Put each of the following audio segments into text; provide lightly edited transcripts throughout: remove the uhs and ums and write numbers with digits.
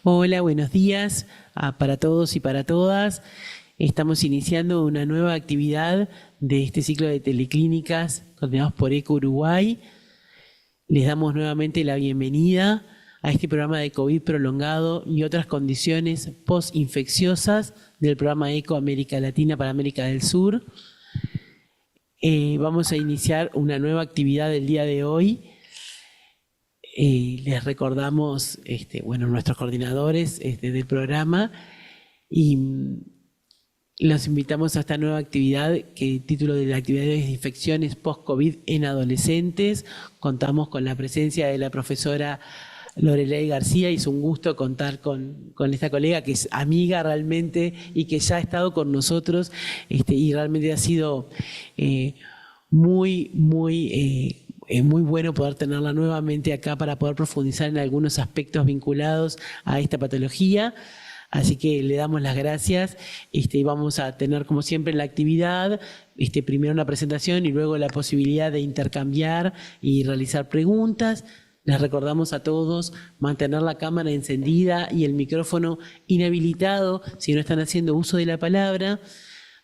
Hola, buenos días para todos y para todas. Estamos iniciando una nueva actividad de este ciclo de teleclínicas coordinados por ECO Uruguay. Les damos nuevamente la bienvenida a este programa de COVID prolongado y otras condiciones postinfecciosas del programa ECO América Latina para América del Sur. Vamos a iniciar una nueva actividad del día de hoy. Les recordamos nuestros coordinadores del programa y los invitamos a esta nueva actividad que el título de la actividad es Infecciones post-COVID en adolescentes. Contamos con la presencia de la profesora Loreley García y es un gusto contar con esta colega que es amiga realmente y que ya ha estado con nosotros y realmente ha sido muy bueno poder tenerla nuevamente acá para poder profundizar en algunos aspectos vinculados a esta patología. Así que le damos las gracias y vamos a tener, como siempre, en la actividad, primero una presentación y luego la posibilidad de intercambiar y realizar preguntas. Les recordamos a todos mantener la cámara encendida y el micrófono inhabilitado si no están haciendo uso de la palabra.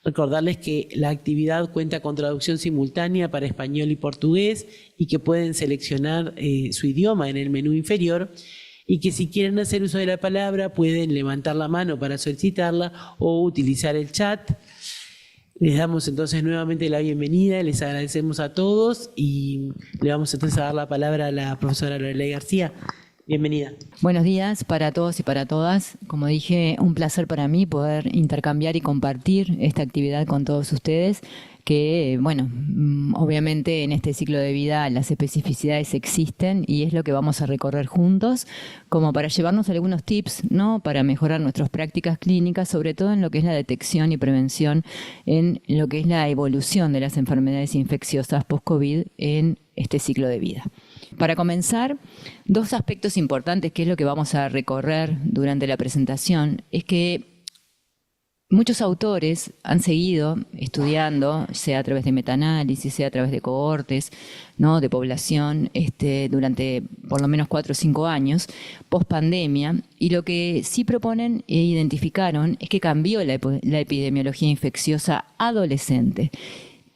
Recordarles que la actividad cuenta con traducción simultánea para español y portugués y que pueden seleccionar su idioma en el menú inferior y que si quieren hacer uso de la palabra pueden levantar la mano para solicitarla o utilizar el chat. Les damos entonces nuevamente la bienvenida, les agradecemos a todos y le vamos entonces a dar la palabra a la profesora Loreley García. Bienvenida. Buenos días para todos y para todas. Como dije, un placer para mí poder intercambiar y compartir esta actividad con todos ustedes, que, obviamente en este ciclo de vida las especificidades existen y es lo que vamos a recorrer juntos, como para llevarnos algunos tips, ¿no?, para mejorar nuestras prácticas clínicas, sobre todo en lo que es la detección y prevención, en lo que es la evolución de las enfermedades infecciosas post-COVID en este ciclo de vida. Para comenzar, dos aspectos importantes, que es lo que vamos a recorrer durante la presentación, es que muchos autores han seguido estudiando, sea a través de metaanálisis, sea a través de cohortes, ¿no?, de población, durante por lo menos 4 o 5 años, post pandemia, y lo que sí proponen e identificaron es que cambió la epidemiología infecciosa adolescente,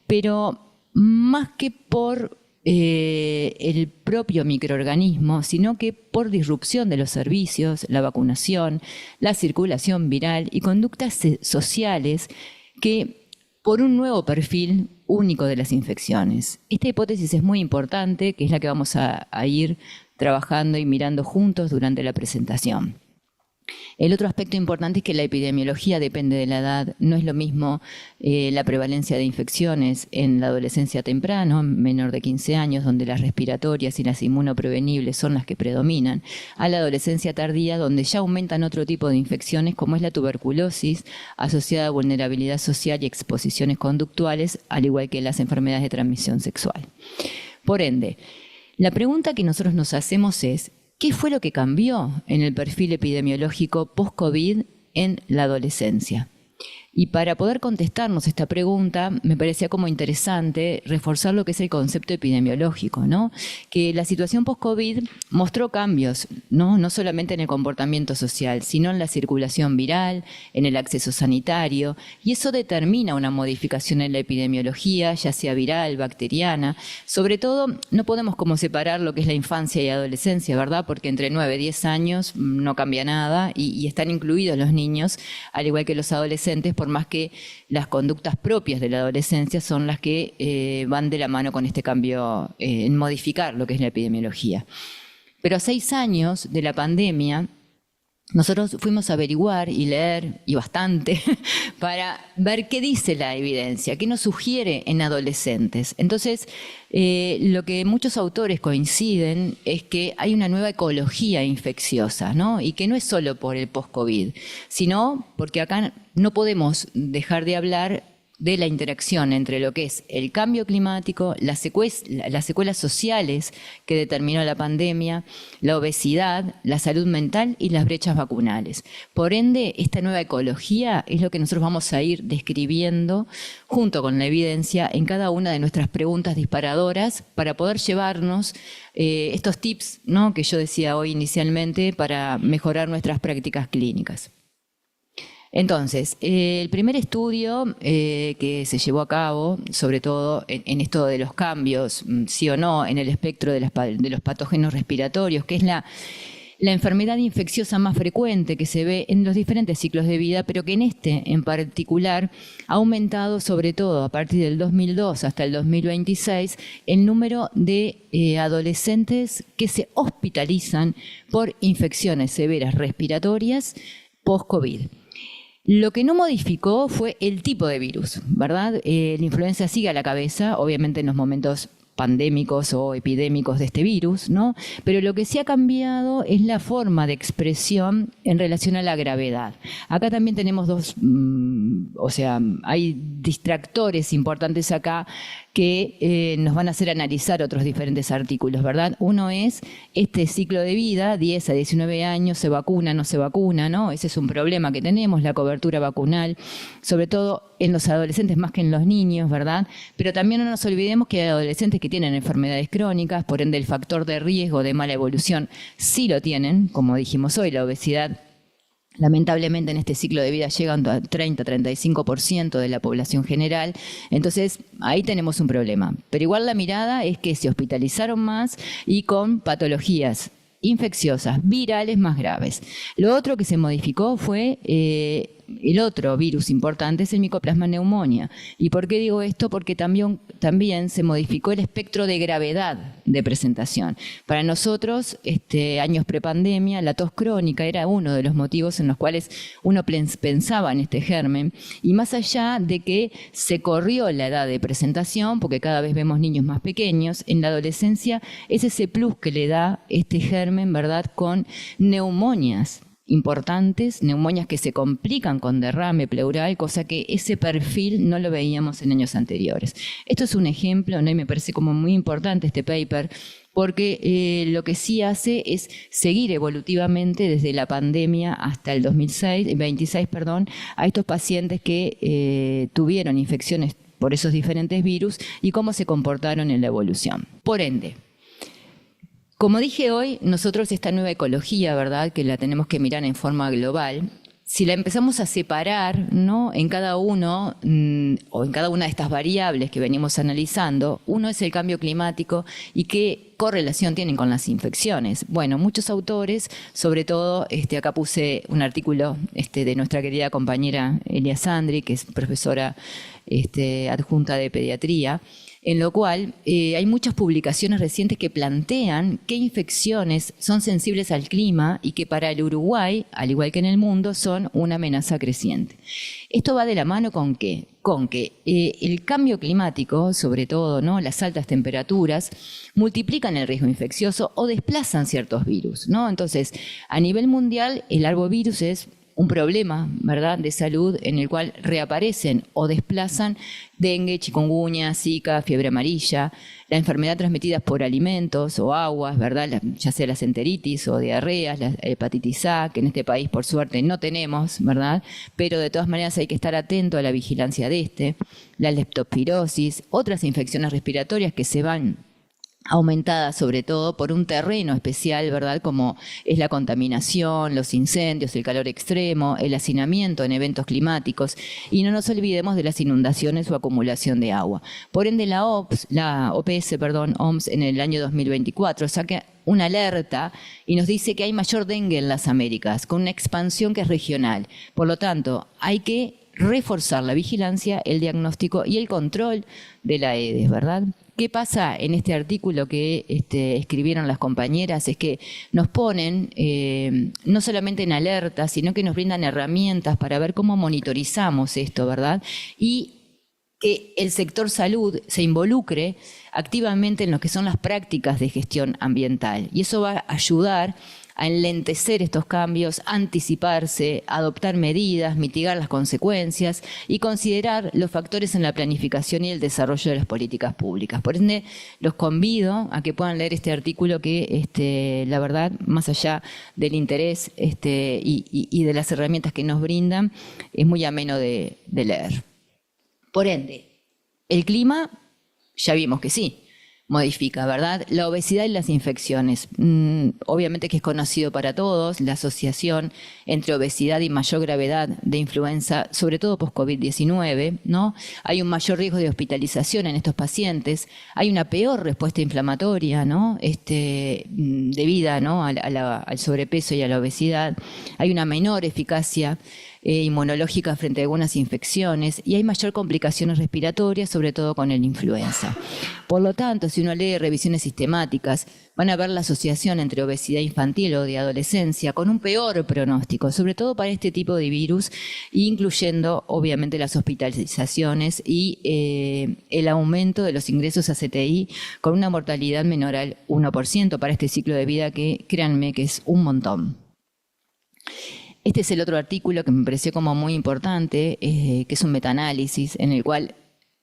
pero más que por el propio microorganismo, sino que por disrupción de los servicios, la vacunación, la circulación viral y conductas sociales que por un nuevo perfil único de las infecciones. Esta hipótesis es muy importante, que es la que vamos a ir trabajando y mirando juntos durante la presentación. El otro aspecto importante es que la epidemiología depende de la edad. No es lo mismo la prevalencia de infecciones en la adolescencia temprana, menor de 15 años, donde las respiratorias y las inmunoprevenibles son las que predominan, a la adolescencia tardía, donde ya aumentan otro tipo de infecciones, como es la tuberculosis, asociada a vulnerabilidad social y exposiciones conductuales, al igual que las enfermedades de transmisión sexual. Por ende, la pregunta que nosotros nos hacemos es: ¿qué fue lo que cambió en el perfil epidemiológico post-COVID en la adolescencia? Y para poder contestarnos esta pregunta, me parecía como interesante reforzar lo que es el concepto epidemiológico, ¿no? Que la situación post-COVID mostró cambios, no solamente en el comportamiento social, sino en la circulación viral, en el acceso sanitario, y eso determina una modificación en la epidemiología, ya sea viral, bacteriana. Sobre todo, no podemos como separar lo que es la infancia y adolescencia, ¿verdad? Porque entre 9 y 10 años no cambia nada y están incluidos los niños, al igual que los adolescentes, por más que las conductas propias de la adolescencia son las que van de la mano con este cambio en modificar lo que es la epidemiología. Pero a 6 años de la pandemia, nosotros fuimos a averiguar y leer, y bastante, para ver qué dice la evidencia, qué nos sugiere en adolescentes. Entonces, lo que muchos autores coinciden es que hay una nueva ecología infecciosa, ¿no? Y que no es solo por el post-COVID, sino porque acá no podemos dejar de hablar de la interacción entre lo que es el cambio climático, las secuelas sociales que determinó la pandemia, la obesidad, la salud mental y las brechas vacunales. Por ende, esta nueva ecología es lo que nosotros vamos a ir describiendo junto con la evidencia en cada una de nuestras preguntas disparadoras para poder llevarnos estos tips, ¿no?, que yo decía hoy inicialmente para mejorar nuestras prácticas clínicas. Entonces, el primer estudio que se llevó a cabo, sobre todo en esto de los cambios, sí o no, en el espectro de los patógenos respiratorios, que es la enfermedad infecciosa más frecuente que se ve en los diferentes ciclos de vida, pero que en este en particular ha aumentado sobre todo a partir del 2002 hasta el 2026 el número de adolescentes que se hospitalizan por infecciones severas respiratorias post-COVID. Lo que no modificó fue el tipo de virus, ¿verdad? La influenza sigue a la cabeza, obviamente en los momentos pandémicos o epidémicos de este virus, ¿no? Pero lo que sí ha cambiado es la forma de expresión en relación a la gravedad. Acá también tenemos hay distractores importantes acá que nos van a hacer analizar otros diferentes artículos, ¿verdad? Uno es este ciclo de vida, 10 a 19 años, se vacuna, no se vacuna, ¿no? Ese es un problema que tenemos, la cobertura vacunal, sobre todo en los adolescentes más que en los niños, ¿verdad? Pero también no nos olvidemos que hay adolescentes que tienen enfermedades crónicas, por ende el factor de riesgo de mala evolución sí lo tienen, como dijimos hoy, la obesidad. Lamentablemente en este ciclo de vida llega a 30-35% de la población general, entonces ahí tenemos un problema. Pero igual la mirada es que se hospitalizaron más y con patologías infecciosas, virales más graves. Lo otro que se modificó fue el otro virus importante, es el Mycoplasma pneumonia. ¿Y por qué digo esto? Porque también se modificó el espectro de gravedad de presentación. Para nosotros, años prepandemia, la tos crónica era uno de los motivos en los cuales uno pensaba en este germen. Y más allá de que se corrió la edad de presentación, porque cada vez vemos niños más pequeños, en la adolescencia es ese plus que le da este germen, ¿verdad?, con neumonias importantes, neumonias que se complican con derrame pleural, cosa que ese perfil no lo veíamos en años anteriores. Esto es un ejemplo, ¿no?, y me parece como muy importante este paper, porque lo que sí hace es seguir evolutivamente desde la pandemia hasta el 2026, a estos pacientes que tuvieron infecciones por esos diferentes virus y cómo se comportaron en la evolución. Por ende, como dije hoy, nosotros esta nueva ecología, ¿verdad?, que la tenemos que mirar en forma global, si la empezamos a separar, ¿no?, en cada uno o en cada una de estas variables que venimos analizando, uno es el cambio climático y qué correlación tienen con las infecciones. Bueno, muchos autores, sobre todo, acá puse un artículo de nuestra querida compañera Elia Sandri, que es profesora adjunta de pediatría, en lo cual hay muchas publicaciones recientes que plantean qué infecciones son sensibles al clima y que para el Uruguay, al igual que en el mundo, son una amenaza creciente. Esto va de la mano con ¿qué? Con que el cambio climático, sobre todo, ¿no?, las altas temperaturas, multiplican el riesgo infeccioso o desplazan ciertos virus, ¿no? Entonces, a nivel mundial, el arbovirus es un problema, ¿verdad?, de salud en el cual reaparecen o desplazan dengue, chikungunya, zika, fiebre amarilla, la enfermedad transmitida por alimentos o aguas, ¿verdad?, ya sea las enteritis o diarreas, la hepatitis A, que en este país por suerte no tenemos, ¿verdad?, pero de todas maneras hay que estar atento a la vigilancia de la leptospirosis, otras infecciones respiratorias que se van aumentada sobre todo por un terreno especial, ¿verdad?, como es la contaminación, los incendios, el calor extremo, el hacinamiento en eventos climáticos, y no nos olvidemos de las inundaciones o acumulación de agua. Por ende, la OMS, en el año 2024 saca una alerta y nos dice que hay mayor dengue en las Américas, con una expansión que es regional. Por lo tanto, hay que reforzar la vigilancia, el diagnóstico y el control de la Aedes, ¿verdad? ¿Qué pasa en este artículo que escribieron las compañeras? Es que nos ponen no solamente en alerta, sino que nos brindan herramientas para ver cómo monitorizamos esto, ¿verdad? Y que el sector salud se involucre activamente en lo que son las prácticas de gestión ambiental. Y eso va a ayudar a enlentecer estos cambios, anticiparse, adoptar medidas, mitigar las consecuencias y considerar los factores en la planificación y el desarrollo de las políticas públicas. Por ende, los convido a que puedan leer este artículo que, la verdad, más allá del interés y de las herramientas que nos brindan, es muy ameno de leer. Por ende, el clima, ya vimos que sí, modifica, ¿verdad? La obesidad y las infecciones. Obviamente que es conocido para todos la asociación entre obesidad y mayor gravedad de influenza, sobre todo post-COVID-19, ¿no? Hay un mayor riesgo de hospitalización en estos pacientes, hay una peor respuesta inflamatoria, ¿no? Debida, ¿no? al sobrepeso y a la obesidad, hay una menor eficacia inmunológica frente a algunas infecciones y hay mayor complicaciones respiratorias, sobre todo con el influenza. Por lo tanto, si uno lee revisiones sistemáticas, van a ver la asociación entre obesidad infantil o de adolescencia con un peor pronóstico, sobre todo para este tipo de virus, incluyendo obviamente las hospitalizaciones y el aumento de los ingresos a CTI con una mortalidad menor al 1% para este ciclo de vida que, créanme, que es un montón. Este es el otro artículo que me pareció como muy importante, que es un metaanálisis en el cual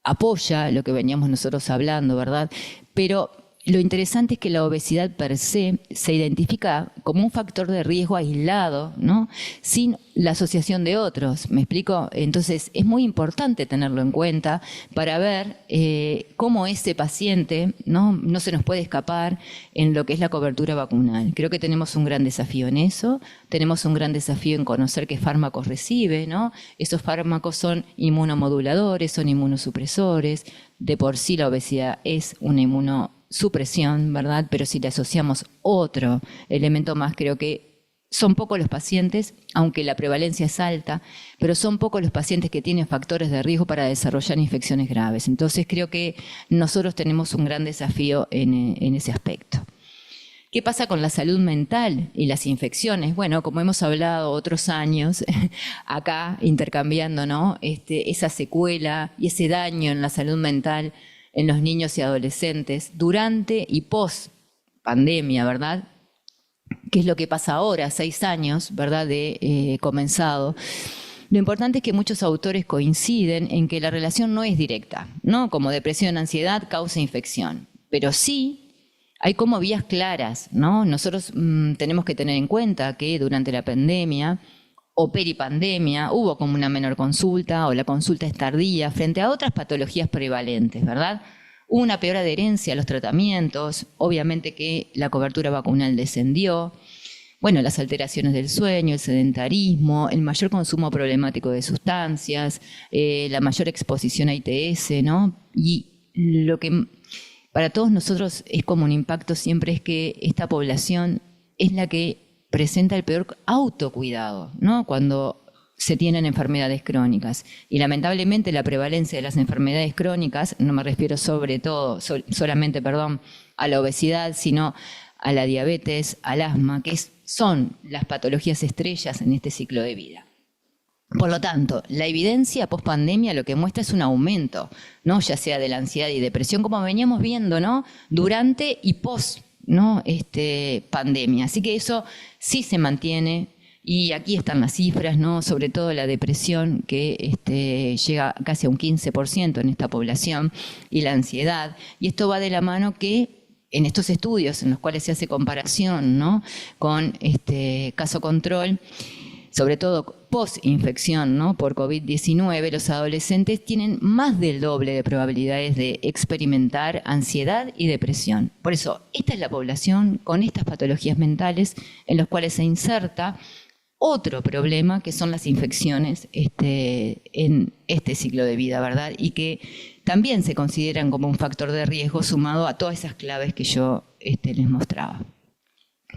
apoya lo que veníamos nosotros hablando, ¿verdad? Pero lo interesante es que la obesidad per se identifica como un factor de riesgo aislado, ¿no? Sin la asociación de otros, ¿me explico? Entonces es muy importante tenerlo en cuenta para ver cómo ese paciente no se nos puede escapar en lo que es la cobertura vacunal. Creo que tenemos un gran desafío en eso, tenemos un gran desafío en conocer qué fármacos recibe, ¿no? Esos fármacos son inmunomoduladores, son inmunosupresores, de por sí la obesidad es una inmunosupresión, ¿verdad? Pero si le asociamos otro elemento más, creo que son pocos los pacientes, aunque la prevalencia es alta, pero son pocos los pacientes que tienen factores de riesgo para desarrollar infecciones graves. Entonces creo que nosotros tenemos un gran desafío en ese aspecto. ¿Qué pasa con la salud mental y las infecciones? Bueno, como hemos hablado otros años, acá intercambiando, ¿no? Esa secuela y ese daño en la salud mental en los niños y adolescentes durante y post pandemia, ¿verdad? ¿Qué es lo que pasa ahora, 6 años, ¿verdad?, de comenzado? Lo importante es que muchos autores coinciden en que la relación no es directa, ¿no? Como depresión, ansiedad, causa infección. Pero sí hay como vías claras, ¿no? Nosotros tenemos que tener en cuenta que durante la pandemia o peripandemia hubo como una menor consulta o la consulta es tardía frente a otras patologías prevalentes, ¿verdad? Hubo una peor adherencia a los tratamientos, obviamente que la cobertura vacunal descendió, bueno, las alteraciones del sueño, el sedentarismo, el mayor consumo problemático de sustancias, la mayor exposición a ITS, ¿no? Y lo que para todos nosotros es como un impacto siempre es que esta población es la que presenta el peor autocuidado, ¿no? Cuando se tienen enfermedades crónicas. Y lamentablemente la prevalencia de las enfermedades crónicas, no me refiero solamente a la obesidad, sino a la diabetes, al asma, que son las patologías estrellas en este ciclo de vida. Por lo tanto, la evidencia post-pandemia lo que muestra es un aumento, ¿no? Ya sea de la ansiedad y depresión, como veníamos viendo, ¿no? Durante y post, ¿no? Pandemia. Así que eso sí se mantiene. Y aquí están las cifras, ¿no? Sobre todo la depresión, que llega casi a un 15% en esta población, y la ansiedad. Y esto va de la mano que en estos estudios en los cuales se hace comparación, ¿no? Con caso control, sobre todo post-infección, ¿no? Por COVID-19, los adolescentes tienen más del doble de probabilidades de experimentar ansiedad y depresión. Por eso, esta es la población con estas patologías mentales en las cuales se inserta otro problema, que son las infecciones en este ciclo de vida, ¿verdad? Y que también se consideran como un factor de riesgo sumado a todas esas claves que yo les mostraba.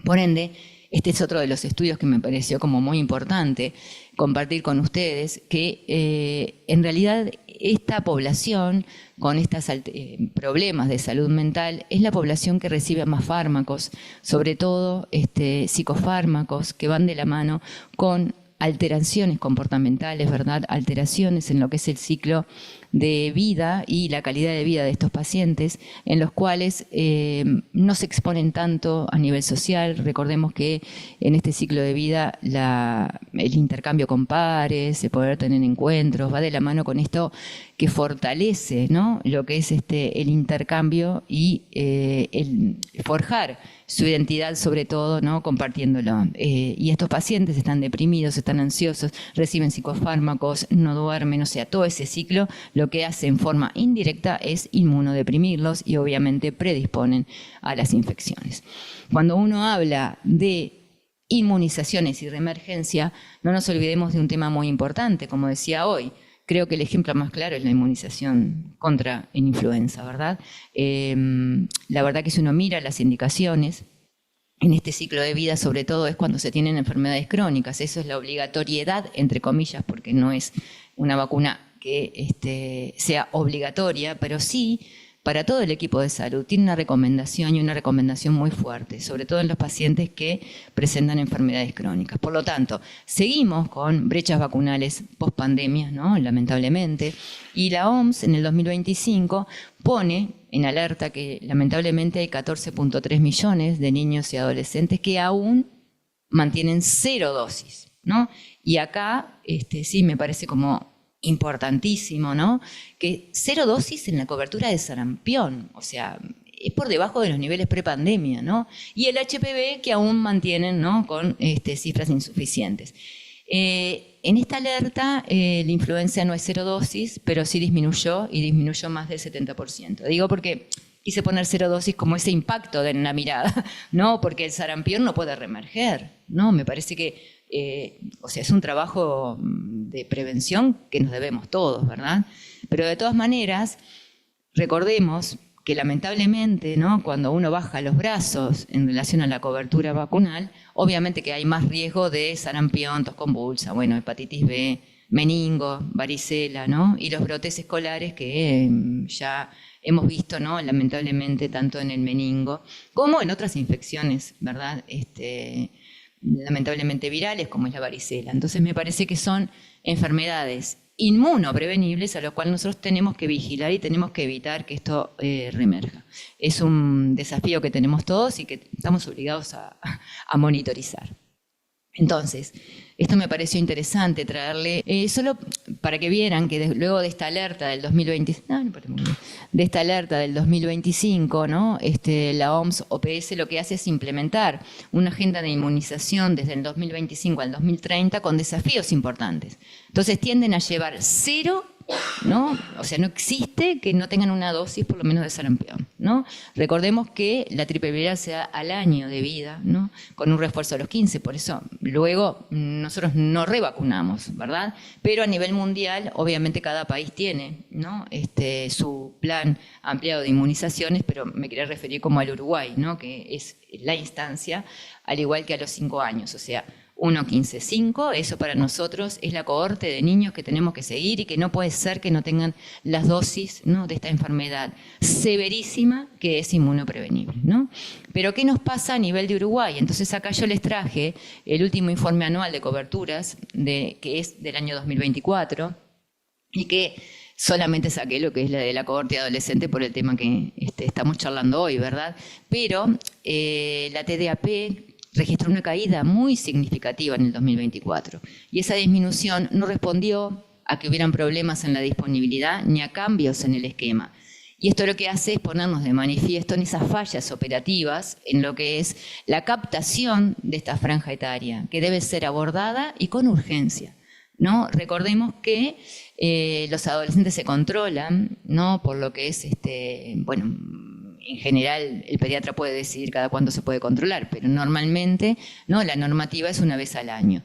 Por ende, este es otro de los estudios que me pareció como muy importante compartir con ustedes, que en realidad esta población con estos problemas de salud mental es la población que recibe más fármacos, sobre todo psicofármacos que van de la mano con alteraciones comportamentales, ¿verdad? Alteraciones en lo que es el ciclo de vida y la calidad de vida de estos pacientes, en los cuales no se exponen tanto a nivel social. Recordemos que en este ciclo de vida el intercambio con pares, el poder tener encuentros, va de la mano con esto que fortalece, ¿no?, lo que es el intercambio y el forjar su identidad, sobre todo, ¿no?, compartiéndolo. Y estos pacientes están deprimidos, están ansiosos, reciben psicofármacos, no duermen, o sea, todo ese ciclo lo que hace en forma indirecta es inmunodeprimirlos y obviamente predisponen a las infecciones. Cuando uno habla de inmunizaciones y reemergencia, no nos olvidemos de un tema muy importante, como decía hoy. Creo que el ejemplo más claro es la inmunización contra la influenza, ¿verdad? La verdad que si uno mira las indicaciones, en este ciclo de vida sobre todo es cuando se tienen enfermedades crónicas. Eso es la obligatoriedad, entre comillas, porque no es una vacuna que sea obligatoria, pero sí para todo el equipo de salud. Tiene una recomendación y una recomendación muy fuerte, sobre todo en los pacientes que presentan enfermedades crónicas. Por lo tanto, seguimos con brechas vacunales post-pandemia, ¿no?, lamentablemente, y la OMS en el 2025 pone en alerta que lamentablemente hay 14.3 millones de niños y adolescentes que aún mantienen 0 dosis, ¿no? Y acá sí me parece como importantísimo, ¿no?, que 0 dosis en la cobertura de sarampión, o sea, es por debajo de los niveles prepandemia, ¿no? Y el HPV que aún mantienen, ¿no?, con cifras insuficientes. En esta alerta la influenza no es 0 dosis, pero sí disminuyó y disminuyó más del 70%. Digo porque quise poner 0 dosis como ese impacto en la mirada, ¿no? Porque el sarampión no puede reemerger, ¿no? Me parece que o sea, es un trabajo de prevención que nos debemos todos, ¿verdad? Pero de todas maneras, recordemos que lamentablemente, ¿no?, cuando uno baja los brazos en relación a la cobertura vacunal, obviamente que hay más riesgo de sarampión, tos convulsa, bueno, hepatitis B, meningo, varicela, ¿no?, y los brotes escolares que ya hemos visto, ¿no?, lamentablemente tanto en el meningo como en otras infecciones, ¿verdad?, lamentablemente virales, como es la varicela. Entonces me parece que son enfermedades inmunoprevenibles a lo cual nosotros tenemos que vigilar y tenemos que evitar que esto reemerja. Es un desafío que tenemos todos y que estamos obligados a monitorizar. Entonces, esto me pareció interesante traerle, solo para que vieran que luego de esta alerta del 2025, ¿no?, la OMS OPS lo que hace es implementar una agenda de inmunización desde el 2025 al 2030 con desafíos importantes. Entonces tienden a llevar 0, ¿no? O sea, no existe que no tengan una dosis por lo menos de sarampión, ¿no? Recordemos que la triple viral se da al año de vida, ¿no?, con un refuerzo a los 15, por eso luego nosotros no revacunamos, ¿verdad? Pero a nivel mundial, obviamente cada país tiene, ¿no?, su plan ampliado de inmunizaciones, pero me quería referir como al Uruguay, ¿no?, que es la instancia, al igual que a los 5 años, o sea, 1, 15, 5, eso para nosotros es la cohorte de niños que tenemos que seguir y que no puede ser que no tengan las dosis, ¿no?, de esta enfermedad severísima que es inmunoprevenible, ¿no? Pero ¿qué nos pasa a nivel de Uruguay? Entonces acá yo les traje el último informe anual de coberturas, que es del año 2024, y que solamente saqué lo que es la de la cohorte adolescente por el tema que estamos charlando hoy, ¿verdad? Pero la TDAP registró una caída muy significativa en el 2024 y esa disminución no respondió a que hubieran problemas en la disponibilidad ni a cambios en el esquema. Y esto lo que hace es ponernos de manifiesto en esas fallas operativas en lo que es la captación de esta franja etaria, que debe ser abordada y con urgencia, ¿no? Recordemos que los adolescentes se controlan, ¿no?, por lo que es, bueno, en general el pediatra puede decidir cada cuánto se puede controlar, pero normalmente, ¿no?, la normativa es una vez al año.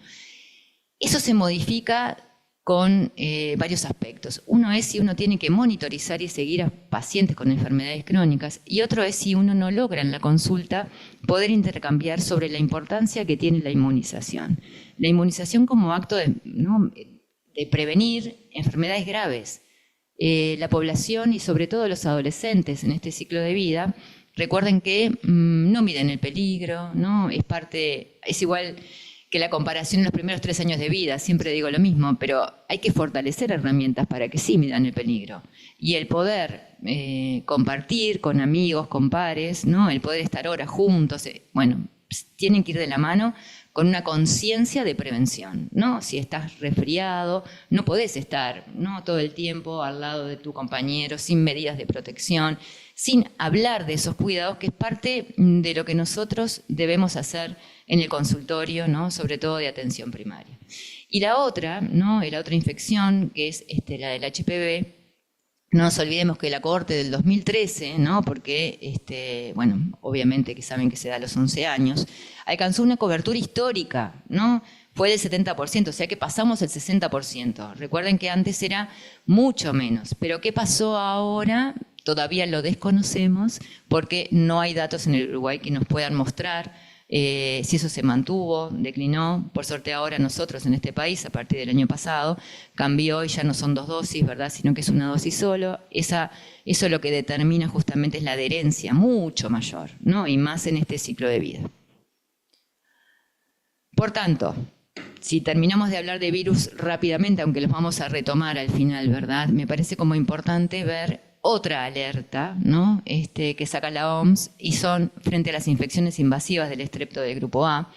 Eso se modifica con varios aspectos. Uno es si uno tiene que monitorizar y seguir a pacientes con enfermedades crónicas, y otro es si uno no logra en la consulta poder intercambiar sobre la importancia que tiene la inmunización. La inmunización como acto de prevenir enfermedades graves. La población y sobre todo los adolescentes en este ciclo de vida, recuerden que no miden el peligro, ¿no? Es igual que la comparación en los primeros 3 años de vida, siempre digo lo mismo, pero hay que fortalecer herramientas para que sí midan el peligro. Y el poder compartir con amigos, con pares, ¿no? El poder estar horas juntos, bueno, tienen que ir de la mano con una conciencia de prevención, ¿no? Si estás resfriado, no podés estar, ¿no?, todo el tiempo al lado de tu compañero sin medidas de protección, sin hablar de esos cuidados, que es parte de lo que nosotros debemos hacer en el consultorio, ¿no?, sobre todo de atención primaria. Y la otra, ¿no?, la otra infección, que es la del HPV, no nos olvidemos que la cohorte del 2013, ¿no?, porque, bueno, obviamente que saben que se da a los 11 años, alcanzó una cobertura histórica, ¿no? Fue del 70%, o sea que pasamos el 60%. Recuerden que antes era mucho menos, pero ¿qué pasó ahora? Todavía lo desconocemos porque no hay datos en el Uruguay que nos puedan mostrar si eso se mantuvo, declinó. Por suerte ahora nosotros en este país, a partir del año pasado, cambió y ya no son 2 dosis, ¿verdad?, sino que es una dosis solo. Eso lo que determina justamente es la adherencia mucho mayor, ¿no?, y más en este ciclo de vida. Por tanto, si terminamos de hablar de virus rápidamente, aunque los vamos a retomar al final, ¿verdad?, me parece como importante ver otra alerta, ¿no?, que saca la OMS, y son frente a las infecciones invasivas del estrepto del grupo A.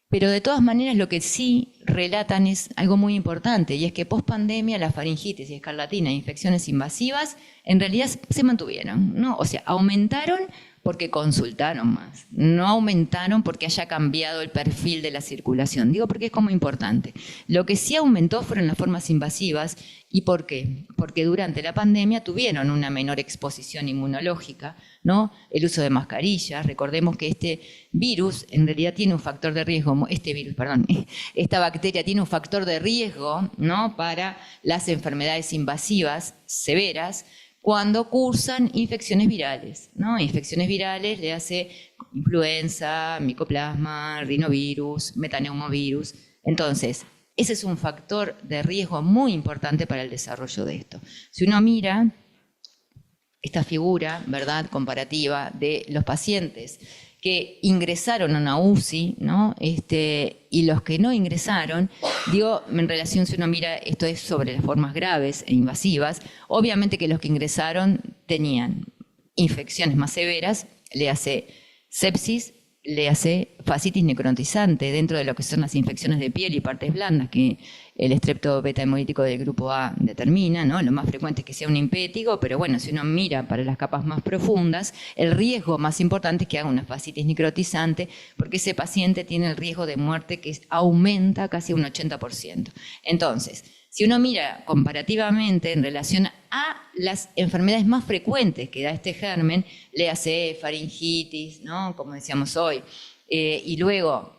Pero de todas maneras lo que sí relatan es algo muy importante, y es que post pandemia la faringitis y escarlatina e infecciones invasivas en realidad se mantuvieron, ¿no? O sea, aumentaron porque consultaron más, no aumentaron porque haya cambiado el perfil de la circulación. Digo porque es como importante. Lo que sí aumentó fueron las formas invasivas. ¿Y por qué? Porque durante la pandemia tuvieron una menor exposición inmunológica, ¿no? El uso de mascarillas. Recordemos que este virus en realidad tiene un factor de riesgo, esta bacteria tiene un factor de riesgo, ¿no?, para las enfermedades invasivas severas, cuando cursan infecciones virales, ¿no? Infecciones virales le hace influenza, micoplasma, rinovirus, metaneumovirus. Entonces, ese es un factor de riesgo muy importante para el desarrollo de esto. Si uno mira esta figura, ¿verdad?, comparativa de los pacientes que ingresaron a una UCI, ¿no?, y los que no ingresaron, digo, en relación, si uno mira, esto es sobre las formas graves e invasivas, obviamente que los que ingresaron tenían infecciones más severas, le hace sepsis, le hace fascitis necrotizante dentro de lo que son las infecciones de piel y partes blandas que el estrepto beta hemolítico del grupo A determina, ¿no? Lo más frecuente es que sea un impético, pero bueno, si uno mira para las capas más profundas, el riesgo más importante es que haga una fascitis necrotizante, porque ese paciente tiene el riesgo de muerte que aumenta casi un 80%. Entonces, si uno mira comparativamente en relación a las enfermedades más frecuentes que da este germen, le hace faringitis, ¿no?, como decíamos hoy, y luego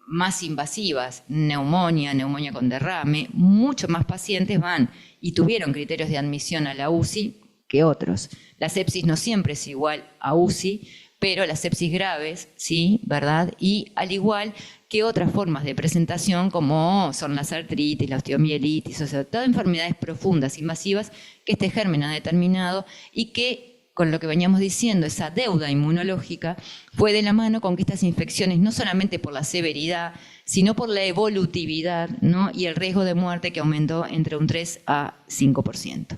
más invasivas, neumonía con derrame, muchos más pacientes van y tuvieron criterios de admisión a la UCI que otros. La sepsis no siempre es igual a UCI, pero las sepsis graves, sí, ¿verdad? Y al igual que otras formas de presentación como son las artritis, la osteomielitis, o sea, todas enfermedades profundas, invasivas, que este germen ha determinado y que, con lo que veníamos diciendo, esa deuda inmunológica fue de la mano con que estas infecciones, no solamente por la severidad, sino por la evolutividad, ¿no?, y el riesgo de muerte que aumentó entre un 3 a 5%.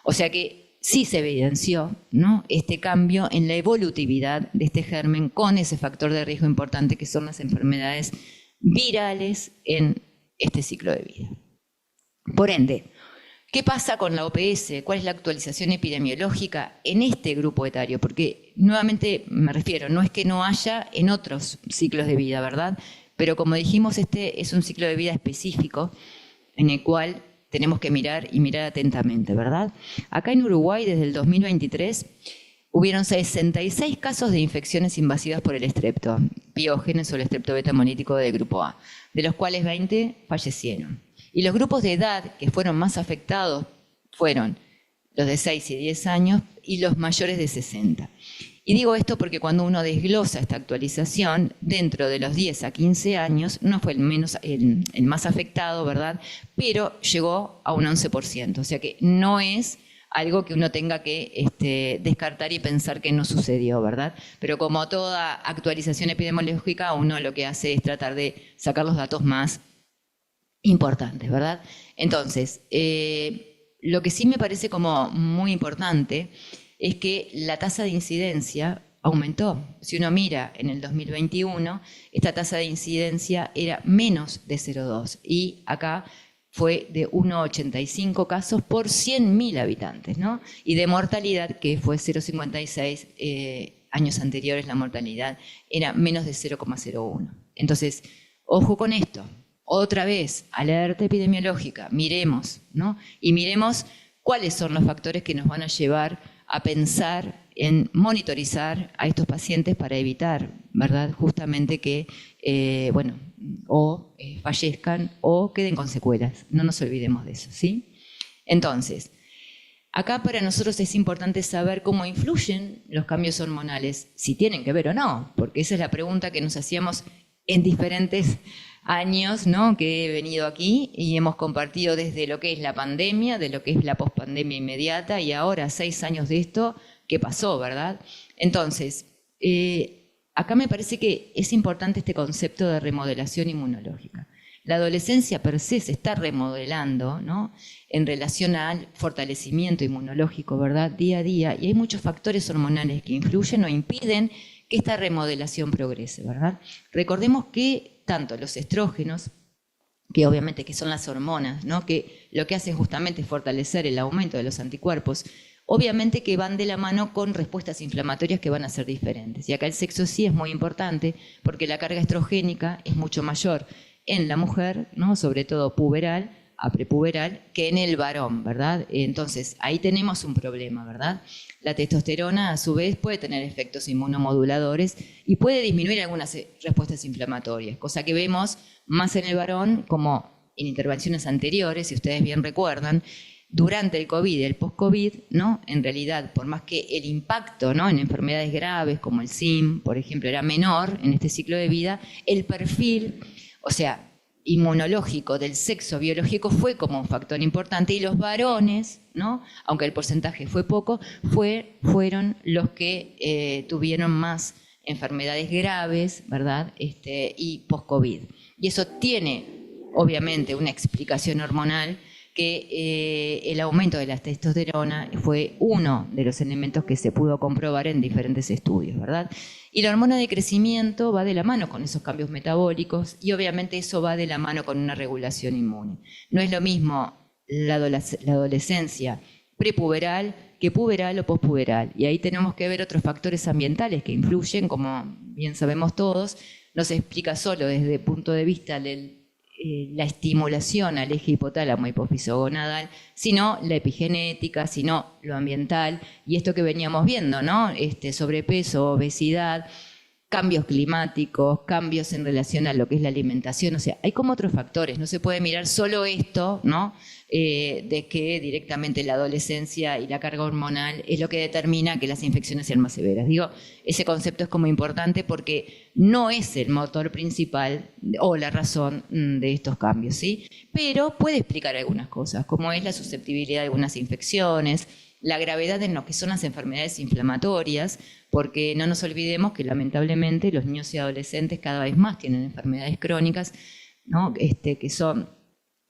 O sea que sí se evidenció, ¿no?, este cambio en la evolutividad de este germen con ese factor de riesgo importante que son las enfermedades virales en este ciclo de vida. Por ende, ¿qué pasa con la OPS? ¿Cuál es la actualización epidemiológica en este grupo etario? Porque nuevamente me refiero, no es que no haya en otros ciclos de vida, ¿verdad? Pero como dijimos, este es un ciclo de vida específico en el cual tenemos que mirar y mirar atentamente, ¿verdad? Acá en Uruguay, desde el 2023, hubieron 66 casos de infecciones invasivas por el estrepto, piógenes o el estrepto beta hemolítico del grupo A, de los cuales 20 fallecieron. Y los grupos de edad que fueron más afectados fueron los de 6 y 10 años y los mayores de 60. Y digo esto porque cuando uno desglosa esta actualización, dentro de los 10 a 15 años, no fue el más afectado, ¿verdad?, pero llegó a un 11%. O sea que no es algo que uno tenga que descartar y pensar que no sucedió, ¿verdad? Pero como toda actualización epidemiológica, uno lo que hace es tratar de sacar los datos más importantes, ¿verdad? Entonces, lo que sí me parece como muy importante es que la tasa de incidencia aumentó. Si uno mira en el 2021, esta tasa de incidencia era menos de 0,2 y acá fue de 1,85 casos por 100.000 habitantes, ¿no? Y de mortalidad, que fue 0,56, años anteriores la mortalidad era menos de 0,01. Entonces, ojo con esto. Otra vez, alerta epidemiológica, miremos, ¿no? Y miremos cuáles son los factores que nos van a llevar a pensar en monitorizar a estos pacientes para evitar, ¿verdad? Justamente que, fallezcan o queden con secuelas. No nos olvidemos de eso, ¿sí? Entonces, acá para nosotros es importante saber cómo influyen los cambios hormonales, si tienen que ver o no, porque esa es la pregunta que nos hacíamos en diferentes años, ¿no?, que he venido aquí y hemos compartido desde lo que es la pandemia, de lo que es la pospandemia inmediata y ahora 6 años de esto, ¿qué pasó, verdad? Entonces, acá me parece que es importante este concepto de remodelación inmunológica. La adolescencia per se se está remodelando, ¿no?, en relación al fortalecimiento inmunológico, ¿verdad?, día a día, y hay muchos factores hormonales que influyen o impiden que esta remodelación progrese, ¿verdad? Recordemos que tanto los estrógenos, que obviamente que son las hormonas, ¿no?, que lo que hacen justamente es fortalecer el aumento de los anticuerpos, obviamente que van de la mano con respuestas inflamatorias que van a ser diferentes. Y acá el sexo sí es muy importante porque la carga estrogénica es mucho mayor en la mujer, ¿no?, sobre todo puberal, a prepuberal, que en el varón, ¿verdad? Entonces, ahí tenemos un problema, ¿verdad? La testosterona, a su vez, puede tener efectos inmunomoduladores y puede disminuir algunas respuestas inflamatorias, cosa que vemos más en el varón, como en intervenciones anteriores, si ustedes bien recuerdan, durante el COVID y el post-COVID, ¿no?, en realidad, por más que el impacto, ¿no?, en enfermedades graves como el SIM, por ejemplo, era menor en este ciclo de vida, el perfil, o sea, inmunológico del sexo biológico fue como un factor importante y los varones, ¿no?, aunque el porcentaje fue poco, fueron los que tuvieron más enfermedades graves, ¿verdad?, y post-COVID. Y eso tiene, obviamente, una explicación hormonal que el aumento de la testosterona fue uno de los elementos que se pudo comprobar en diferentes estudios, ¿verdad? Y la hormona de crecimiento va de la mano con esos cambios metabólicos y obviamente eso va de la mano con una regulación inmune. No es lo mismo la adolescencia prepuberal que puberal o pospuberal. Y ahí tenemos que ver otros factores ambientales que influyen, como bien sabemos todos. No se explica solo desde el punto de vista de la estimulación al eje hipotálamo hipófiso gonadal, sino la epigenética, sino lo ambiental, y esto que veníamos viendo, ¿no?, sobrepeso, obesidad, cambios climáticos, cambios en relación a lo que es la alimentación, o sea, hay como otros factores, no se puede mirar solo esto, ¿no?, de que directamente la adolescencia y la carga hormonal es lo que determina que las infecciones sean más severas. Digo, ese concepto es como importante porque no es el motor principal o la razón de estos cambios, ¿sí? Pero puede explicar algunas cosas, como es la susceptibilidad de algunas infecciones, la gravedad en lo que son las enfermedades inflamatorias, porque no nos olvidemos que lamentablemente los niños y adolescentes cada vez más tienen enfermedades crónicas, ¿no?, que son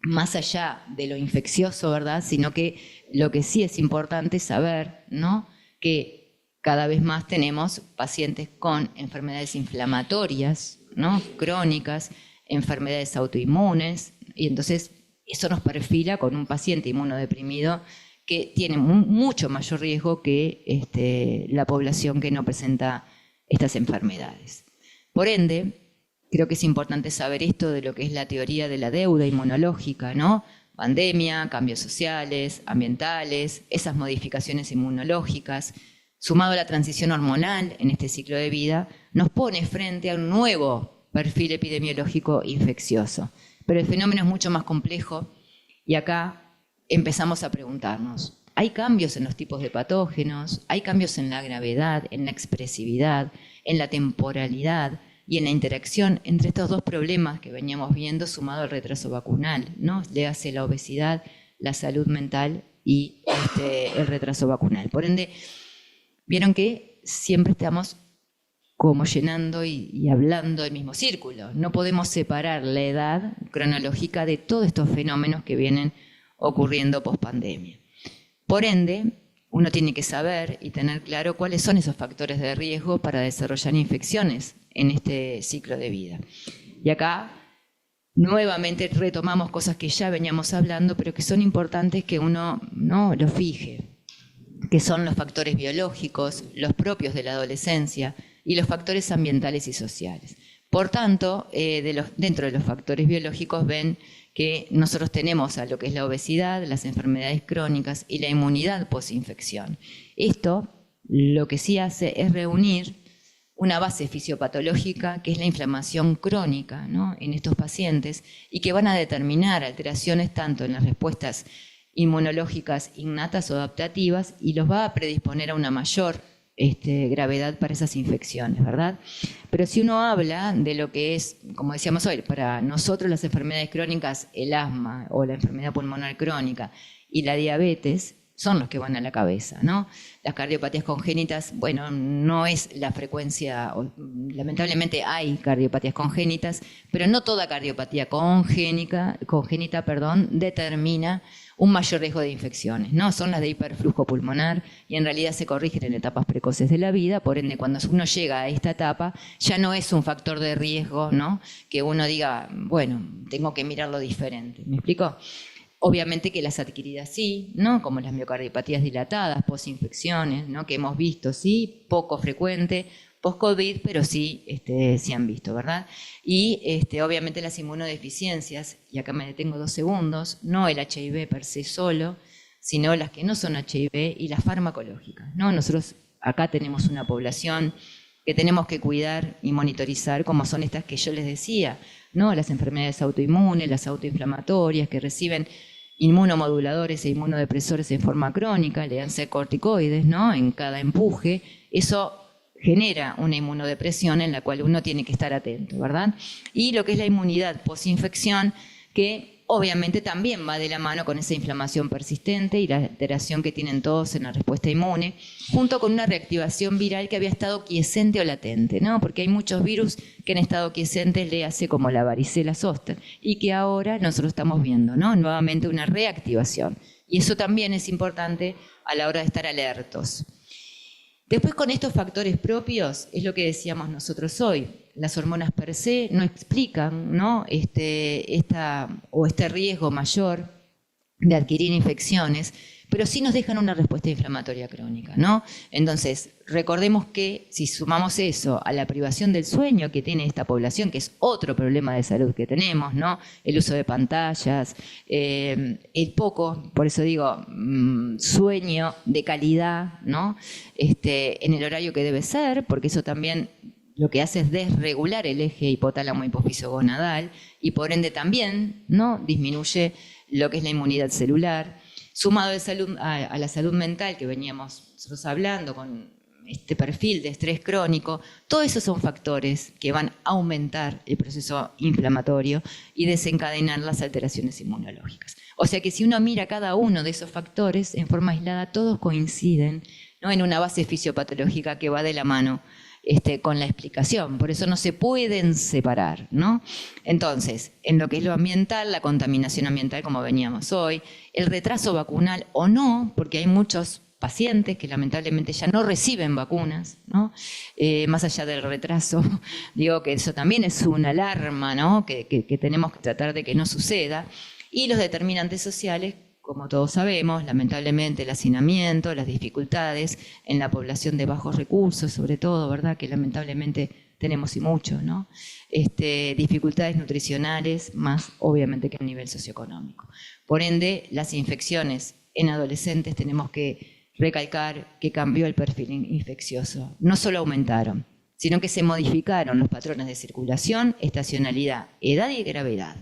más allá de lo infeccioso, ¿verdad?, sino que lo que sí es importante saber, ¿no?, que cada vez más tenemos pacientes con enfermedades inflamatorias, ¿no?, crónicas, enfermedades autoinmunes, y entonces eso nos perfila con un paciente inmunodeprimido que tiene mucho mayor riesgo que la población que no presenta estas enfermedades. Por ende, creo que es importante saber esto de lo que es la teoría de la deuda inmunológica, ¿no? Pandemia, cambios sociales, ambientales, esas modificaciones inmunológicas, sumado a la transición hormonal en este ciclo de vida, nos pone frente a un nuevo perfil epidemiológico infeccioso. Pero el fenómeno es mucho más complejo y acá empezamos a preguntarnos, ¿hay cambios en los tipos de patógenos? ¿Hay cambios en la gravedad, en la expresividad, en la temporalidad y en la interacción entre estos dos problemas que veníamos viendo sumado al retraso vacunal, ¿no? Le hace la obesidad, la salud mental y el retraso vacunal. Por ende, vieron que siempre estamos como llenando y hablando del mismo círculo. No podemos separar la edad cronológica de todos estos fenómenos que vienen ocurriendo post-pandemia. Por ende, uno tiene que saber y tener claro cuáles son esos factores de riesgo para desarrollar infecciones en este ciclo de vida. Y acá nuevamente retomamos cosas que ya veníamos hablando, pero que son importantes que uno no lo fije, que son los factores biológicos, los propios de la adolescencia, y los factores ambientales y sociales. Por tanto, dentro de los factores biológicos ven que nosotros tenemos a lo que es la obesidad, las enfermedades crónicas y la inmunidad posinfección. Esto lo que sí hace es reunir una base fisiopatológica que es la inflamación crónica, ¿no?, en estos pacientes, y que van a determinar alteraciones tanto en las respuestas inmunológicas innatas o adaptativas, y los va a predisponer a una mayor gravedad para esas infecciones, ¿verdad? Pero si uno habla de lo que es, como decíamos hoy, para nosotros las enfermedades crónicas, el asma o la enfermedad pulmonar crónica y la diabetes son los que van a la cabeza, ¿no? Las cardiopatías congénitas, bueno, no es la frecuencia, lamentablemente hay cardiopatías congénitas, pero no toda cardiopatía congénita, determina un mayor riesgo de infecciones, ¿no? Son las de hiperflujo pulmonar y en realidad se corrigen en etapas precoces de la vida, por ende cuando uno llega a esta etapa ya no es un factor de riesgo, ¿no?, que uno diga, bueno, tengo que mirarlo diferente. ¿Me explico? Obviamente que las adquiridas sí, ¿no?, como las miocardiopatías dilatadas, posinfecciones, ¿no?, que hemos visto, sí, poco frecuente, post-COVID, pero sí, sí han visto, ¿verdad? Y obviamente las inmunodeficiencias, y acá me detengo 2 segundos, no el HIV per se solo, sino las que no son HIV y las farmacológicas, ¿no? Nosotros acá tenemos una población que tenemos que cuidar y monitorizar, como son estas que yo les decía, ¿no?, las enfermedades autoinmunes, las autoinflamatorias, que reciben inmunomoduladores e inmunodepresores en forma crónica, le dan corticoides, ¿no?, en cada empuje. Eso genera una inmunodepresión en la cual uno tiene que estar atento, ¿verdad? Y lo que es la inmunidad posinfección, que obviamente también va de la mano con esa inflamación persistente y la alteración que tienen todos en la respuesta inmune, junto con una reactivación viral que había estado quiescente o latente, ¿no? Porque hay muchos virus que han estado quiescentes, le hace como la varicela zoster, y que ahora nosotros estamos viendo, ¿no?, nuevamente una reactivación. Y eso también es importante a la hora de estar alertos. Después, con estos factores propios, es lo que decíamos nosotros hoy. Las hormonas per se no explican, ¿no?, este riesgo mayor de adquirir infecciones, pero sí nos dejan una respuesta inflamatoria crónica, ¿no? Entonces, recordemos que si sumamos eso a la privación del sueño que tiene esta población, que es otro problema de salud que tenemos, ¿no?, el uso de pantallas, el poco, por eso digo, sueño de calidad, ¿no?, en el horario que debe ser, porque eso también lo que hace es desregular el eje hipotálamo hipófiso gonadal y por ende también, ¿no?, disminuye lo que es la inmunidad celular. Sumado a la salud mental que veníamos nosotros hablando con este perfil de estrés crónico, todos esos son factores que van a aumentar el proceso inflamatorio y desencadenar las alteraciones inmunológicas. O sea que si uno mira cada uno de esos factores en forma aislada, todos coinciden, ¿no?, en una base fisiopatológica que va de la mano con la explicación, por eso no se pueden separar, ¿no? Entonces, en lo que es lo ambiental, la contaminación ambiental, como veníamos hoy, el retraso vacunal o no, porque hay muchos pacientes que lamentablemente ya no reciben vacunas, ¿no? Más allá del retraso, digo que eso también es una alarma, ¿no?, que tenemos que tratar de que no suceda, y los determinantes sociales, como todos sabemos, lamentablemente el hacinamiento, las dificultades en la población de bajos recursos, sobre todo, ¿verdad?, que lamentablemente tenemos y mucho, ¿no? Dificultades nutricionales, más obviamente que a nivel socioeconómico. Por ende, las infecciones en adolescentes tenemos que recalcar que cambió el perfil infeccioso. No solo aumentaron, sino que se modificaron los patrones de circulación, estacionalidad, edad y gravedad.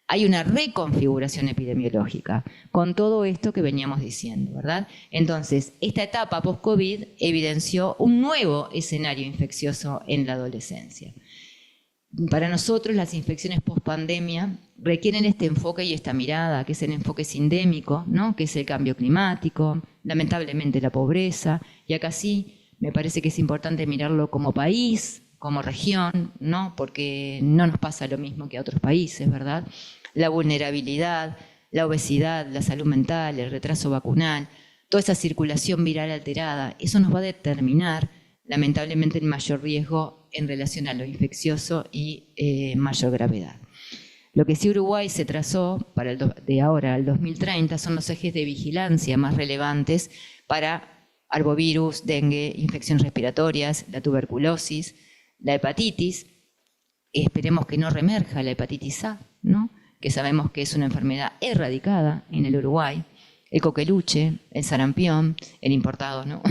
Hay una reconfiguración epidemiológica con todo esto que veníamos diciendo, ¿verdad? Entonces, esta etapa post-COVID evidenció un nuevo escenario infeccioso en la adolescencia. para nosotros las infecciones post-pandemia requieren este enfoque y esta mirada, que es el enfoque sindémico, ¿no? Que es el cambio climático, lamentablemente la pobreza, y acá sí me parece que es importante mirarlo como país, como región, ¿no? Porque no nos pasa lo mismo que a otros países, ¿verdad? La vulnerabilidad, la obesidad, la salud mental, el retraso vacunal, toda esa circulación viral alterada, eso nos va a determinar lamentablemente el mayor riesgo en relación a lo infeccioso y mayor gravedad. Lo que sí Uruguay se trazó para de ahora al 2030 son los ejes de vigilancia más relevantes para arbovirus, dengue, infecciones respiratorias, la tuberculosis, la hepatitis. Esperemos que no reemerja la hepatitis A, ¿no? Que sabemos que es una enfermedad erradicada en el Uruguay. El coqueluche, el sarampión, el importado, ¿no?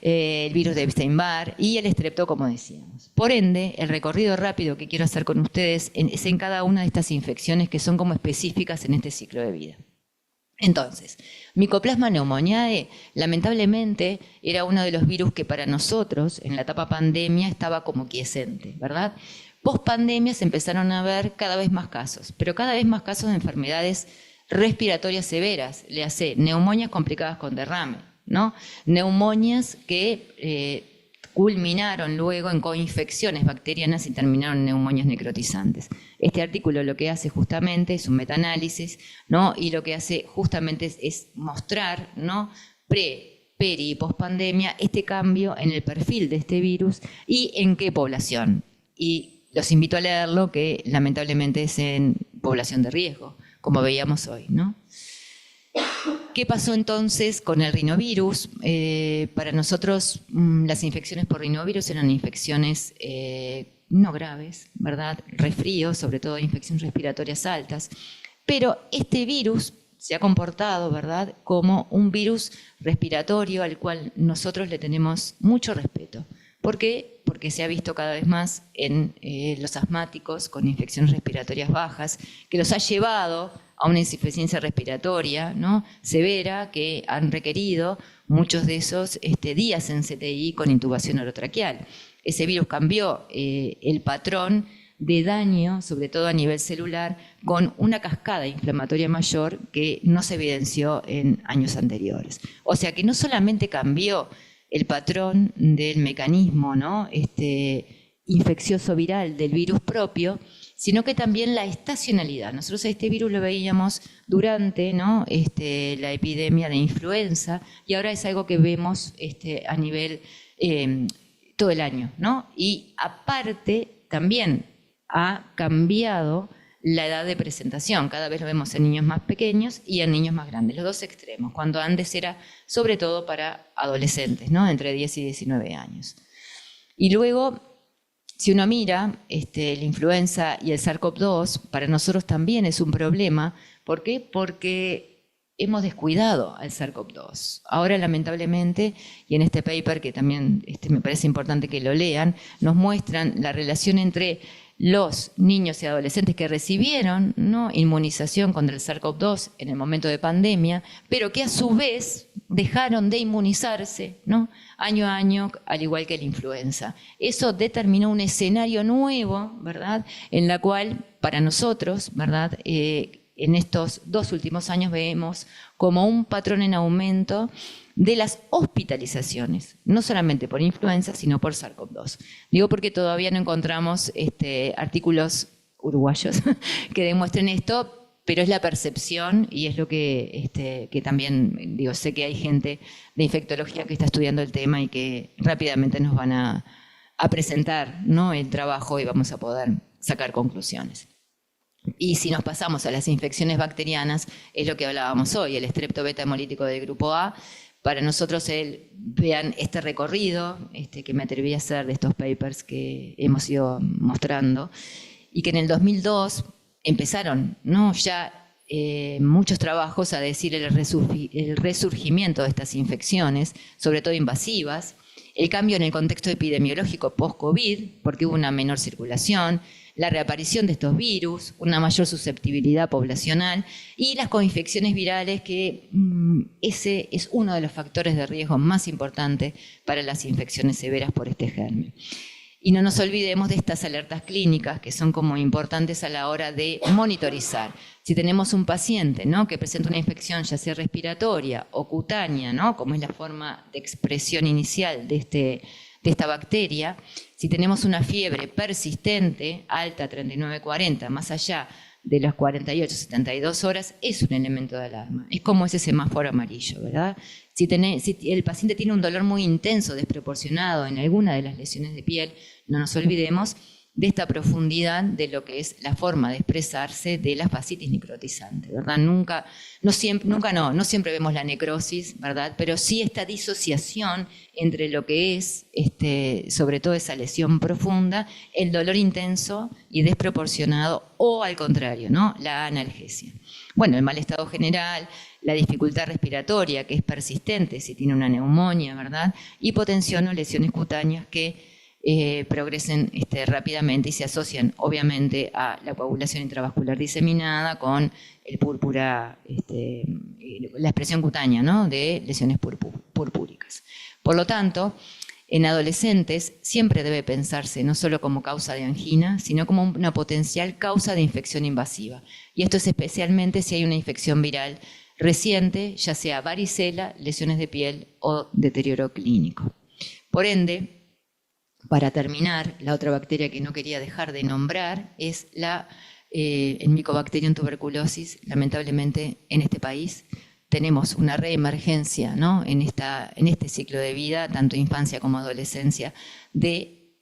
El virus de Epstein-Barr y el estrepto, como decíamos. Por ende, el recorrido rápido que quiero hacer con ustedes es en cada una de estas infecciones que son como específicas en este ciclo de vida. Entonces, Mycoplasma pneumoniae, lamentablemente, era uno de los virus que para nosotros, en la etapa pandemia, estaba como quiescente, ¿verdad? Post pandemia se empezaron a ver cada vez más casos, pero cada vez más casos de enfermedades respiratorias severas, le hace neumonias complicadas con derrame, ¿no? Neumonias que culminaron luego en coinfecciones bacterianas y terminaron en neumonias necrotizantes. Este artículo lo que hace justamente es un metaanálisis, ¿no? Y lo que hace justamente es mostrar, ¿no? Peri y pospandemia este cambio en el perfil de este virus y en qué población. Y los invito a leerlo, que lamentablemente es en población de riesgo, como veíamos hoy, ¿no? ¿Qué pasó entonces con el rinovirus? Para nosotros las infecciones por rinovirus eran infecciones no graves, ¿verdad? Resfríos, sobre todo infecciones respiratorias altas. Pero este virus se ha comportado, ¿verdad?, como un virus respiratorio al cual nosotros le tenemos mucho respeto. ¿Por qué? Porque se ha visto cada vez más en los asmáticos con infecciones respiratorias bajas, que los ha llevado a una insuficiencia respiratoria, ¿no?, severa, que han requerido muchos de esos días en CTI con intubación orotraqueal. Ese virus cambió el patrón de daño, sobre todo a nivel celular, con una cascada inflamatoria mayor que no se evidenció en años anteriores. O sea que no solamente cambió el patrón del mecanismo, ¿no?, infeccioso viral del virus propio, sino que también la estacionalidad. Nosotros a este virus lo veíamos durante, ¿no?, la epidemia de influenza, y ahora es algo que vemos a nivel todo el año, ¿no? Y aparte también ha cambiado la edad de presentación. Cada vez lo vemos en niños más pequeños y en niños más grandes, los dos extremos, cuando antes era sobre todo para adolescentes, ¿no?, entre 10 y 19 años. Y luego, si uno mira la influenza y el SARS-CoV-2, para nosotros también es un problema. ¿Por qué? Porque hemos descuidado al SARS-CoV-2. Ahora, lamentablemente, y en este paper que también me parece importante que lo lean, nos muestran la relación entre los niños y adolescentes que recibieron, ¿no?, inmunización contra el SARS-CoV-2 en el momento de pandemia, pero que a su vez dejaron de inmunizarse, ¿no?, año a año, al igual que la influenza. Eso determinó un escenario nuevo, ¿verdad?, en la cual para nosotros, ¿verdad?, en estos 2 últimos años vemos como un patrón en aumento de las hospitalizaciones, no solamente por influenza, sino por SARS-CoV-2. Digo porque todavía no encontramos artículos uruguayos que demuestren esto, pero es la percepción y es lo que también, digo, sé que hay gente de infectología que está estudiando el tema y que rápidamente nos van a presentar, ¿no?, el trabajo y vamos a poder sacar conclusiones. Y si nos pasamos a las infecciones bacterianas, es lo que hablábamos hoy, el estrepto beta hemolítico del grupo A. Para nosotros, vean este recorrido que me atreví a hacer de estos papers que hemos ido mostrando, y que en el 2002 empezaron, ¿no?, ya muchos trabajos a decir el resurgimiento de estas infecciones, sobre todo invasivas, el cambio en el contexto epidemiológico post-COVID, porque hubo una menor circulación, la reaparición de estos virus, una mayor susceptibilidad poblacional y las coinfecciones virales, que ese es uno de los factores de riesgo más importantes para las infecciones severas por este germen. Y no nos olvidemos de estas alertas clínicas que son como importantes a la hora de monitorizar. Si tenemos un paciente, ¿no?, que presenta una infección ya sea respiratoria o cutánea, ¿no?, como es la forma de expresión inicial de esta bacteria, si tenemos una fiebre persistente, alta 39-40, más allá de las 48-72 horas, es un elemento de alarma. Es como ese semáforo amarillo, ¿verdad? Si el paciente tiene un dolor muy intenso, desproporcionado en alguna de las lesiones de piel, no nos olvidemos de esta profundidad de lo que es la forma de expresarse de la fascitis necrotizante, ¿verdad? No siempre vemos la necrosis, ¿verdad? Pero sí esta disociación entre lo que es, sobre todo esa lesión profunda, el dolor intenso y desproporcionado, o al contrario, ¿no?, la analgesia. Bueno, el mal estado general, la dificultad respiratoria, que es persistente si tiene una neumonía, ¿verdad? Hipotensión o lesiones cutáneas que progresen rápidamente y se asocian obviamente a la coagulación intravascular diseminada con el púrpura, la expresión cutánea, ¿no?, de lesiones purpúricas. Por lo tanto, en adolescentes siempre debe pensarse no solo como causa de angina, sino como una potencial causa de infección invasiva. Y esto es especialmente si hay una infección viral reciente, ya sea varicela, lesiones de piel o deterioro clínico. Por ende, para terminar, la otra bacteria que no quería dejar de nombrar es el Mycobacterium tuberculosis. Lamentablemente, en este país tenemos una reemergencia, ¿no?, en este ciclo de vida, tanto infancia como adolescencia, de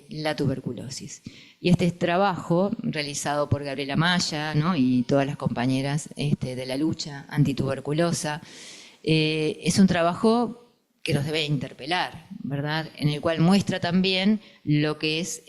la tuberculosis. Y este trabajo realizado por Gabriela Maya, ¿no?, y todas las compañeras de la lucha antituberculosa, es un trabajo que nos debe interpelar, ¿verdad?, en el cual muestra también lo que es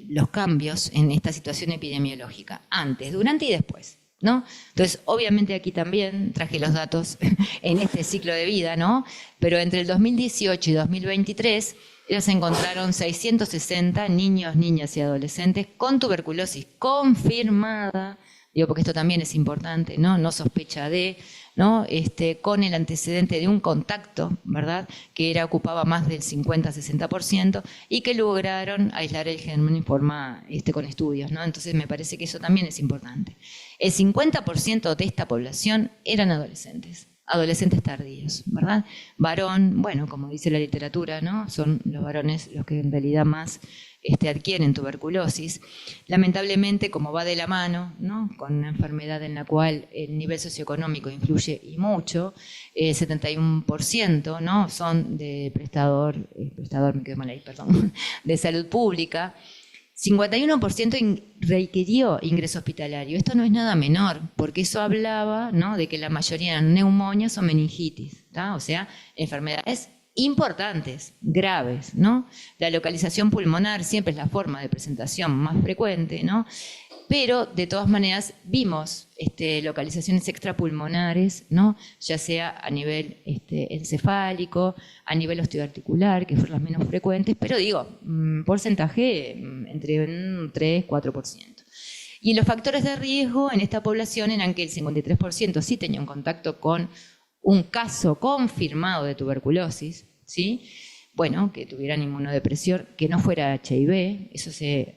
los cambios en esta situación epidemiológica, antes, durante y después, ¿no? Entonces, obviamente aquí también traje los datos en este ciclo de vida, ¿no?, pero entre el 2018 y 2023 se encontraron 660 niños, niñas y adolescentes con tuberculosis confirmada, digo porque esto también es importante, no sospecha de, ¿no?, con el antecedente de un contacto, ¿verdad?, que ocupaba más del 50-60% y que lograron aislar el germen en forma con estudios, ¿no? Entonces me parece que eso también es importante. El 50% de esta población eran adolescentes tardíos, ¿verdad? Varón, bueno, como dice la literatura, ¿no?, son los varones los que en realidad más adquieren tuberculosis. Lamentablemente, como va de la mano, ¿no?, con una enfermedad en la cual el nivel socioeconómico influye y mucho, 71%, ¿no?, son de me quedé mal ahí, perdón, de salud pública. 51% requirió ingreso hospitalario. Esto no es nada menor, porque eso hablaba, ¿no?, de que la mayoría eran neumonias o meningitis, ¿tá? O sea, enfermedades importantes, graves, ¿no? La localización pulmonar siempre es la forma de presentación más frecuente, ¿no? Pero de todas maneras vimos localizaciones extrapulmonares, ¿no?, ya sea a nivel encefálico, a nivel osteoarticular, que fueron las menos frecuentes, pero digo, porcentaje entre un 3-4%. Y los factores de riesgo en esta población eran que el 53% sí tenía un contacto con un caso confirmado de tuberculosis, ¿sí? Bueno, que tuvieran inmunodepresión, que no fuera HIV, eso se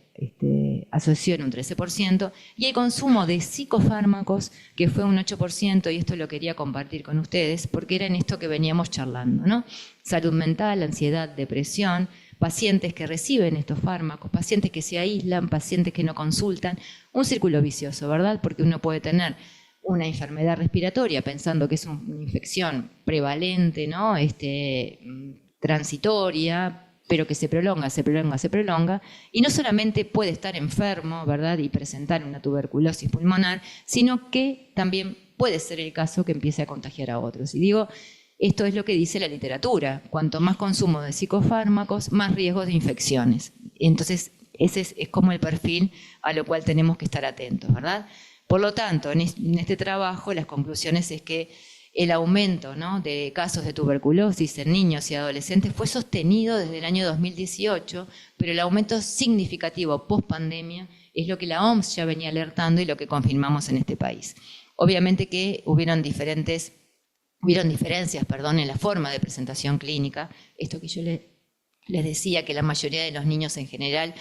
asoció en un 13%, y el consumo de psicofármacos, que fue un 8%, y esto lo quería compartir con ustedes, porque era en esto que veníamos charlando, ¿no? Salud mental, ansiedad, depresión, pacientes que reciben estos fármacos, pacientes que se aíslan, pacientes que no consultan, un círculo vicioso, ¿verdad? Porque uno puede tener una enfermedad respiratoria pensando que es una infección prevalente, ¿no?, transitoria, pero que se prolonga, y no solamente puede estar enfermo, ¿verdad?, y presentar una tuberculosis pulmonar, sino que también puede ser el caso que empiece a contagiar a otros. Y digo, esto es lo que dice la literatura: cuanto más consumo de psicofármacos, más riesgos de infecciones. Entonces, ese es como el perfil a lo cual tenemos que estar atentos, ¿verdad? Por lo tanto, en este trabajo, las conclusiones es que el aumento, ¿no?, de casos de tuberculosis en niños y adolescentes fue sostenido desde el año 2018, pero el aumento significativo post-pandemia es lo que la OMS ya venía alertando y lo que confirmamos en este país. Obviamente que hubieron diferencias, en la forma de presentación clínica. Esto que yo les decía que la mayoría de los niños en general,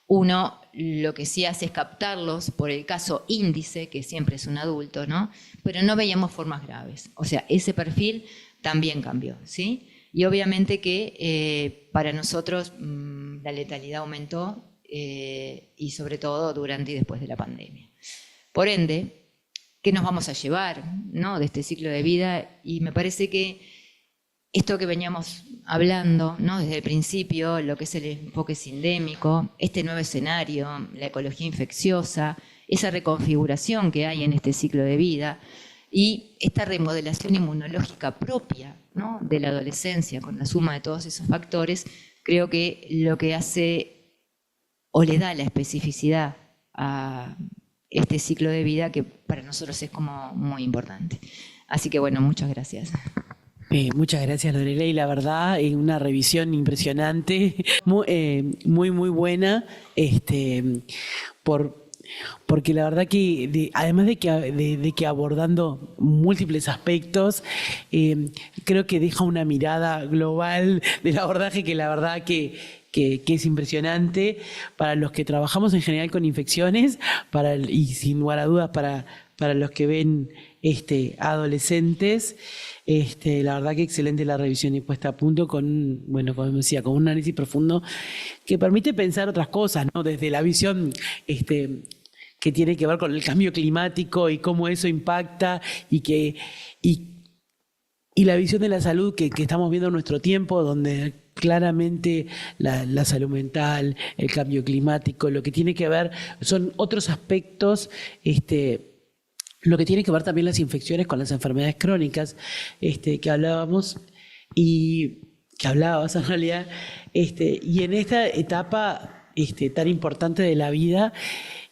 uno lo que sí hace es captarlos por el caso índice, que siempre es un adulto, ¿no? Pero no veíamos formas graves. O sea, ese perfil también cambió, ¿sí? Y obviamente que para nosotros la letalidad aumentó y sobre todo durante y después de la pandemia. Por ende, ¿qué nos vamos a llevar, ¿no?, de este ciclo de vida? Y me parece que esto que veníamos hablando, ¿no?, desde el principio, lo que es el enfoque sindémico, este nuevo escenario, la ecología infecciosa, esa reconfiguración que hay en este ciclo de vida y esta remodelación inmunológica propia, ¿no?, de la adolescencia, con la suma de todos esos factores, creo que lo que hace o le da la especificidad a este ciclo de vida que para nosotros es como muy importante. Así que bueno, muchas gracias. Muchas gracias, Lorelei. La verdad, una revisión impresionante, muy buena, porque la verdad que además de que abordando múltiples aspectos, creo que deja una mirada global del abordaje que la verdad que es impresionante para los que trabajamos en general con infecciones, y sin lugar a dudas para los que ven adolescentes. La verdad que excelente la revisión y puesta a punto con, bueno, como decía, con un análisis profundo que permite pensar otras cosas, ¿no? Desde la visión que tiene que ver con el cambio climático y cómo eso impacta y la visión de la salud que estamos viendo en nuestro tiempo, donde claramente la salud mental, el cambio climático, lo que tiene que ver son otros aspectos, lo que tiene que ver también las infecciones con las enfermedades crónicas, que hablábamos y que hablabas en realidad, y en esta etapa tan importante de la vida,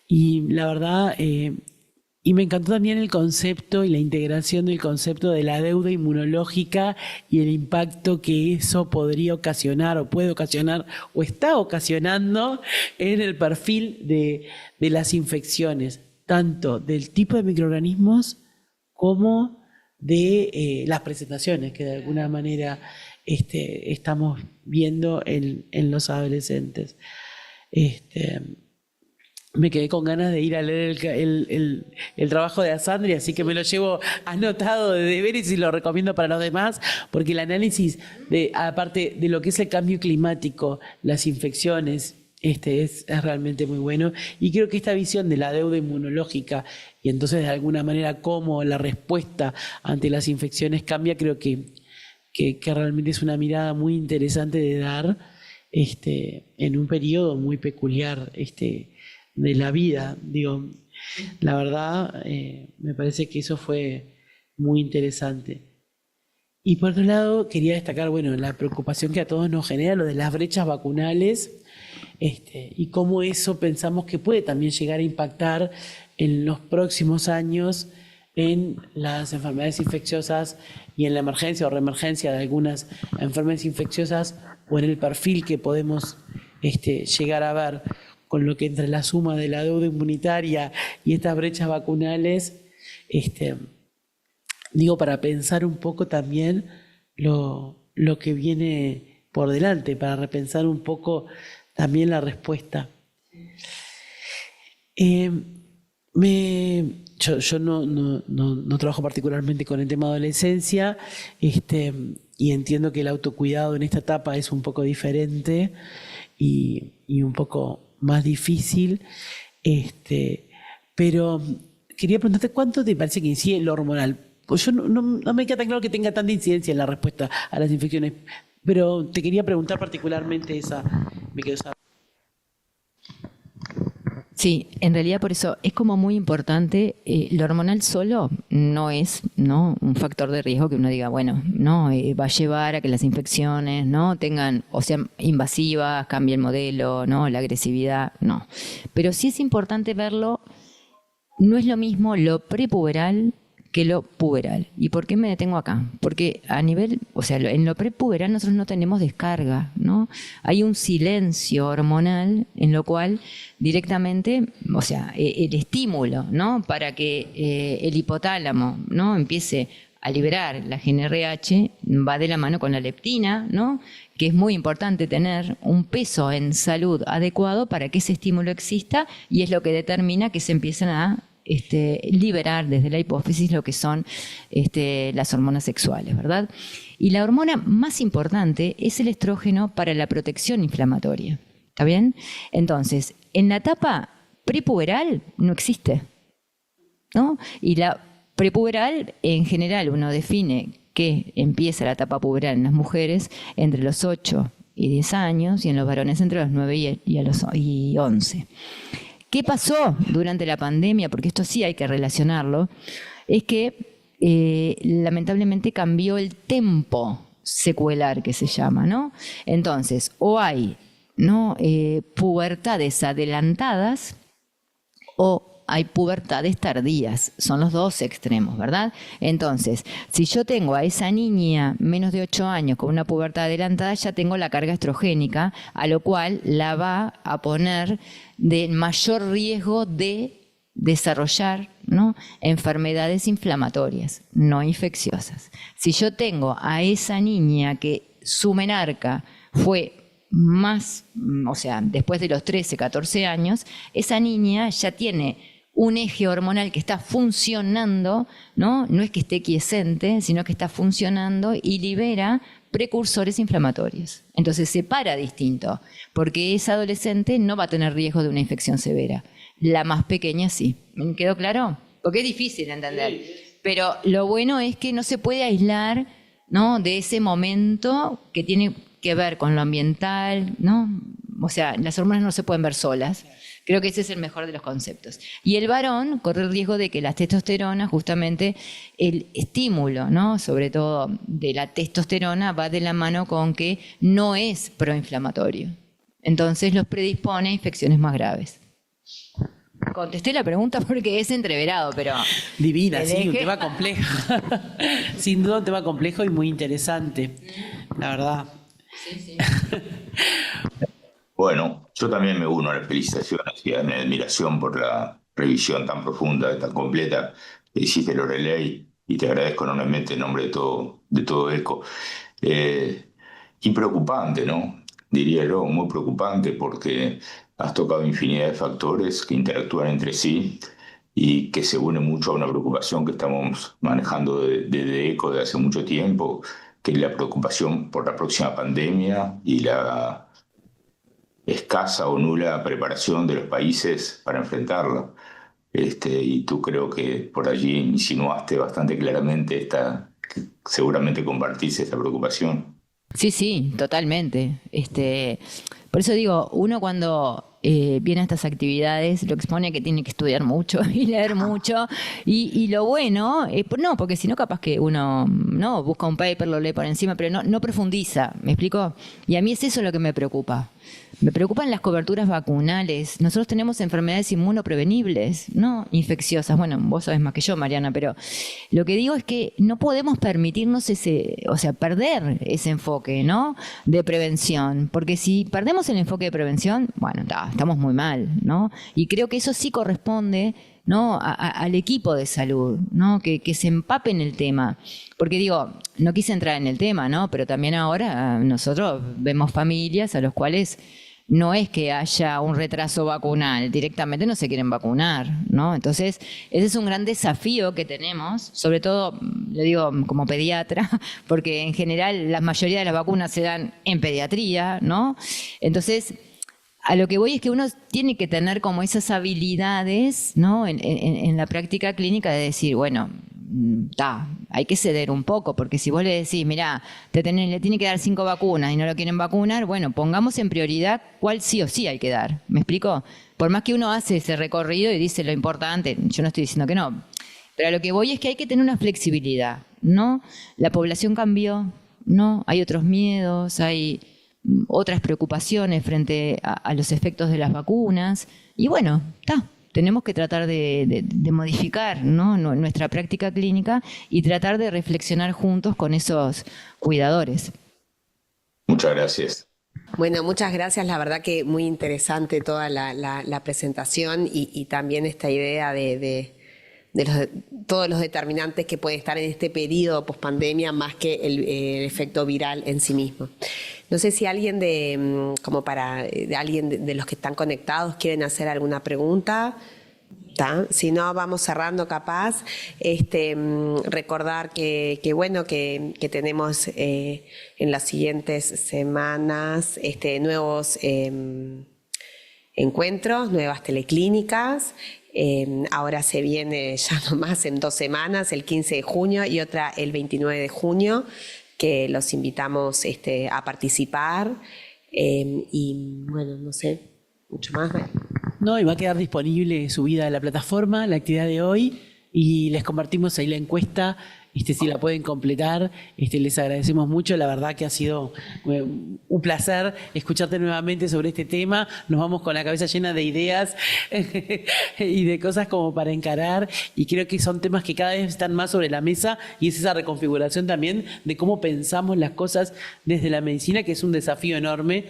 y la verdad, y me encantó también el concepto y la integración del concepto de la deuda inmunológica y el impacto que eso podría ocasionar o puede ocasionar o está ocasionando en el perfil de las infecciones, tanto del tipo de microorganismos como de las presentaciones que de alguna manera estamos viendo en los adolescentes. Me quedé con ganas de ir a leer el trabajo de Asandri, así que me lo llevo anotado de deberes y lo recomiendo para los demás, porque el análisis, aparte de lo que es el cambio climático, las infecciones, es realmente muy bueno. Y creo que esta visión de la deuda inmunológica y entonces de alguna manera cómo la respuesta ante las infecciones cambia, creo que realmente es una mirada muy interesante de dar en un periodo muy peculiar de la vida. Digo, la verdad, me parece que eso fue muy interesante. Y por otro lado, quería destacar, bueno, la preocupación que a todos nos genera lo de las brechas vacunales, y cómo eso pensamos que puede también llegar a impactar en los próximos años en las enfermedades infecciosas y en la emergencia o reemergencia de algunas enfermedades infecciosas, o en el perfil que podemos llegar a ver, con lo que entre la suma de la deuda inmunitaria y estas brechas vacunales, digo, para pensar un poco también lo que viene por delante, para repensar un poco también la respuesta. Yo no trabajo particularmente con el tema de adolescencia, y entiendo que el autocuidado en esta etapa es un poco diferente y un poco más difícil, pero quería preguntarte cuánto te parece que incide lo hormonal. Pues yo no me queda tan claro que tenga tanta incidencia en la respuesta a las infecciones, pero te quería preguntar particularmente esa. Me quedo esa. Sí, en realidad por eso es como muy importante. Lo hormonal solo no es, ¿no?, un factor de riesgo que uno diga, bueno, no va a llevar a que las infecciones no tengan, o sean invasivas, cambie el modelo, no, la agresividad, no. Pero sí es importante verlo. No es lo mismo lo prepuberal que lo puberal. ¿Y por qué me detengo acá? Porque a nivel, o sea, en lo prepuberal nosotros no tenemos descarga, ¿no? Hay un silencio hormonal en lo cual directamente, o sea, el estímulo, ¿no?, para que el hipotálamo, ¿no?, empiece a liberar la GnRH va de la mano con la leptina, ¿no? Que es muy importante tener un peso en salud adecuado para que ese estímulo exista y es lo que determina que se empiezan a liberar desde la hipófisis lo que son las hormonas sexuales, ¿verdad? Y la hormona más importante es el estrógeno para la protección inflamatoria, ¿está bien? Entonces, en la etapa prepuberal no existe, ¿no? Y la prepuberal, en general, uno define que empieza la etapa puberal en las mujeres entre los 8 y 10 años y en los varones entre los 9 y 11. ¿Qué pasó durante la pandemia? Porque esto sí hay que relacionarlo, es que lamentablemente cambió el tempo secuelar que se llama, ¿no? Entonces, o hay, ¿no? Pubertades adelantadas o hay pubertades tardías, son los dos extremos, ¿verdad? Entonces, si yo tengo a esa niña menos de 8 años con una pubertad adelantada, ya tengo la carga estrogénica, a lo cual la va a poner de mayor riesgo de desarrollar, ¿no? Enfermedades inflamatorias, no infecciosas. Si yo tengo a esa niña que su menarca fue más, o sea, después de los 13, 14 años, esa niña ya tiene un eje hormonal que está funcionando, ¿no? No es que esté quiescente, sino que está funcionando y libera precursores inflamatorios. Entonces se para distinto, porque esa adolescente no va a tener riesgo de una infección severa. La más pequeña sí. ¿Me quedó claro? Porque es difícil de entender. Pero lo bueno es que no se puede aislar, ¿no? De ese momento que tiene que ver con lo ambiental, ¿no? O sea, las hormonas no se pueden ver solas. Creo que ese es el mejor de los conceptos. Y el varón corre el riesgo de que la testosterona, justamente el estímulo, ¿no? Sobre todo de la testosterona, va de la mano con que no es proinflamatorio. Entonces los predispone a infecciones más graves. Contesté la pregunta porque es entreverado, pero... Divina, sí, un tema complejo. Sin duda un tema complejo y muy interesante, la verdad. Sí. Bueno, yo también me uno a las felicitaciones y a mi admiración por la revisión tan profunda, tan completa que hiciste, Loreley, y te agradezco enormemente en nombre de todo ECO. Y preocupante, ¿no? Diría yo, muy preocupante porque has tocado infinidad de factores que interactúan entre sí y que se unen mucho a una preocupación que estamos manejando desde ECO de hace mucho tiempo, que es la preocupación por la próxima pandemia y la escasa o nula preparación de los países para enfrentarla. Y tú creo que por allí insinuaste bastante claramente seguramente compartís esta preocupación. Sí, totalmente. Por eso digo, uno cuando viene a estas actividades lo expone a que tiene que estudiar mucho y leer mucho y lo bueno, no, porque si no capaz que uno no busca un paper, lo lee por encima, pero no profundiza, ¿me explico? Y a mí es eso lo que me preocupa. Me preocupan las coberturas vacunales. Nosotros tenemos enfermedades inmunoprevenibles, no infecciosas. Bueno, vos sabés más que yo, Mariana, pero lo que digo es que no podemos permitirnos perder ese enfoque, ¿no? De prevención. Porque si perdemos el enfoque de prevención, bueno, estamos muy mal, ¿no? Y creo que eso sí corresponde, ¿no? Al equipo de salud, ¿no? Que se empape en el tema. Porque digo, no quise entrar en el tema, ¿no? Pero también ahora nosotros vemos familias a los cuales no es que haya un retraso vacunal, directamente no se quieren vacunar, ¿no? Entonces, ese es un gran desafío que tenemos, sobre todo, lo digo como pediatra, porque en general la mayoría de las vacunas se dan en pediatría, ¿no? Entonces, a lo que voy es que uno tiene que tener como esas habilidades, ¿no? En la práctica clínica de decir, bueno, hay que ceder un poco, porque si vos le decís, mirá, le tiene que dar 5 vacunas y no lo quieren vacunar, bueno, pongamos en prioridad cuál sí o sí hay que dar. ¿Me explico? Por más que uno hace ese recorrido y dice lo importante, yo no estoy diciendo que no, pero a lo que voy es que hay que tener una flexibilidad, ¿no? La población cambió, ¿no? Hay otros miedos, hay otras preocupaciones frente a los efectos de las vacunas, y bueno, tenemos que tratar de modificar, ¿no? Nuestra práctica clínica y tratar de reflexionar juntos con esos cuidadores. Muchas gracias. Bueno, muchas gracias. La verdad que muy interesante toda la presentación y también esta idea de todos los determinantes que pueden estar en este periodo pospandemia más que el efecto viral en sí mismo. No sé si alguien de los que están conectados quieren hacer alguna pregunta. ¿Tá? Si no, vamos cerrando capaz. Recordar que tenemos en las siguientes semanas nuevos encuentros, nuevas teleclínicas. Ahora se viene ya nomás en 2 semanas, el 15 de junio y otra el 29 de junio, que los invitamos a participar. Y bueno, no sé, mucho más. No, y va a quedar disponible subida a la plataforma la actividad de hoy y les compartimos ahí la encuesta, si la pueden completar, les agradecemos mucho, la verdad que ha sido un placer escucharte nuevamente sobre este tema, nos vamos con la cabeza llena de ideas y de cosas como para encarar y creo que son temas que cada vez están más sobre la mesa y es esa reconfiguración también de cómo pensamos las cosas desde la medicina, que es un desafío enorme.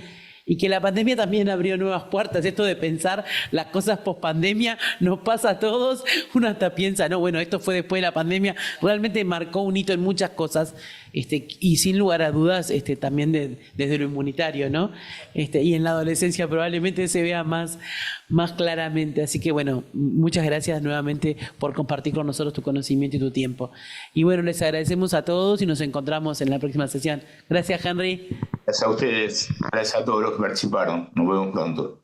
Y que la pandemia también abrió nuevas puertas. Esto de pensar las cosas post-pandemia nos pasa a todos. Uno hasta piensa, no, bueno, esto fue después de la pandemia. Realmente marcó un hito en muchas cosas. Y sin lugar a dudas, también desde lo inmunitario, ¿no? Y en la adolescencia probablemente se vea más claramente. Así que, bueno, muchas gracias nuevamente por compartir con nosotros tu conocimiento y tu tiempo. Y bueno, les agradecemos a todos y nos encontramos en la próxima sesión. Gracias, Henry. Gracias a ustedes, gracias a todos los que participaron. Nos vemos pronto.